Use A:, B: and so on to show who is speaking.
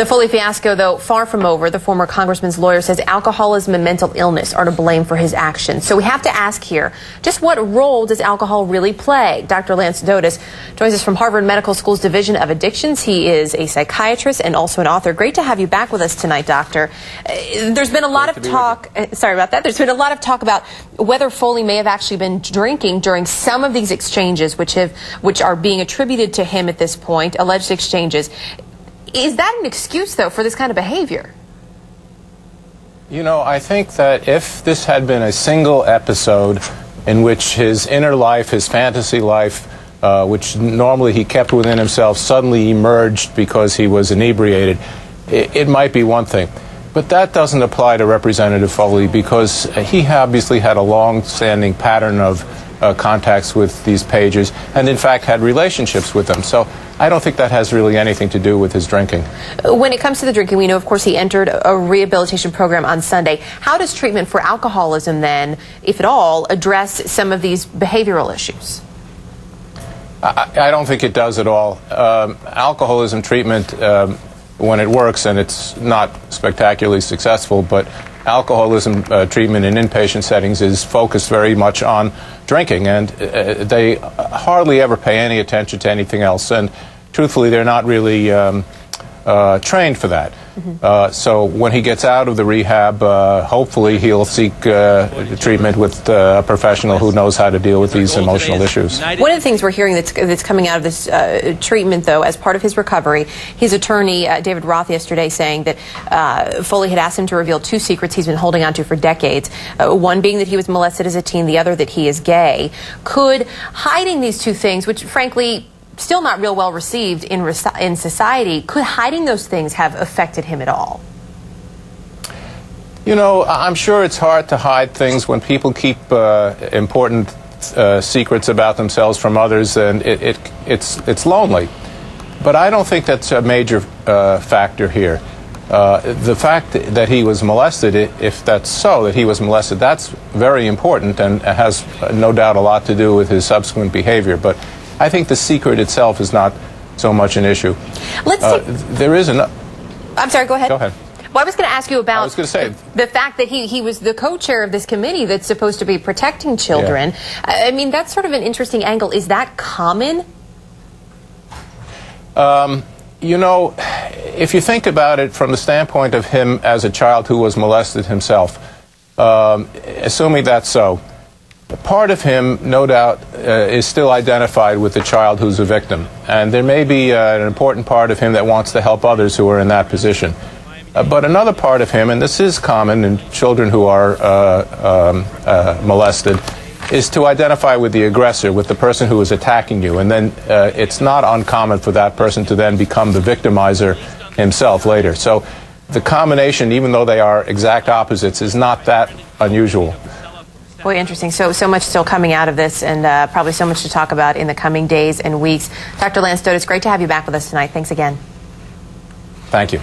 A: The Foley fiasco, though, far from over. The former congressman's lawyer says alcoholism and mental illness are to blame for his actions. So we have to ask here, just what role does alcohol really play? Dr. Lance Dodes joins us from Harvard Medical School's Division of Addictions. He is a psychiatrist and also an author. Great to have you back with us tonight, Doctor. There's been a lot of talk, sorry about that, there's been a lot of talk about whether Foley may have actually been drinking during some of these exchanges, which are being attributed to him at this point, alleged exchanges. Is that an excuse, though, for this kind of behavior?
B: You know, I think that if this had been a single episode in which his inner life, his fantasy life, which normally he kept within himself, suddenly emerged because he was inebriated, it might be one thing. But that doesn't apply to Representative Foley because he obviously had a long-standing pattern of contacts with these pagers and, in fact, had relationships with them. So I don't think that has really anything to do with his drinking.
A: When it comes to the drinking, we know, of course, he entered a rehabilitation program on Sunday. How does treatment for alcoholism then, if at all, address some of these behavioral issues?
B: I don't think it does at all. Alcoholism treatment, when it works, and it's not spectacularly successful, but alcoholism treatment in inpatient settings is focused very much on drinking, and they hardly ever pay any attention to anything else. And truthfully, they're not really trained for that. So when he gets out of the rehab, hopefully he'll seek treatment with a professional who knows how to deal with these emotional issues.
A: One of the things we're hearing that's coming out of this treatment, though, as part of his recovery, his attorney, David Roth, yesterday saying that Foley had asked him to reveal two secrets he's been holding on to for decades, one being that he was molested as a teen, the other that he is gay. Could hiding these two things, which frankly still not real well received in society, could hiding those things have affected him at all?
B: You know, I'm sure it's hard to hide things when people keep important secrets about themselves from others, and it's lonely. But I don't think that's a major factor here. The fact that he was molested, if that's so, that he was molested, that's very important and has no doubt a lot to do with his subsequent behavior. But I think the secret itself is not so much an issue. There is an...
A: I'm sorry, go ahead.
B: Go ahead.
A: Well, I was going to ask you about
B: the
A: fact that he was the co-chair of this committee that's supposed to be protecting children. Yeah. I mean, that's sort of an interesting angle. Is that common?
B: You know, if you think about it from the standpoint of him as a child who was molested himself, assuming that's so, part of him, no doubt, is still identified with the child who's a victim. And there may be an important part of him that wants to help others who are in that position. But another part of him, and this is common in children who are molested, is to identify with the aggressor, with the person who is attacking you. And then it's not uncommon for that person to then become the victimizer himself later. So the combination, even though they are exact opposites, is not that unusual.
A: Boy, interesting. So much still coming out of this, and probably so much to talk about in the coming days and weeks. Dr. Lance Dodes, it's great to have you back with us tonight. Thanks again.
B: Thank you.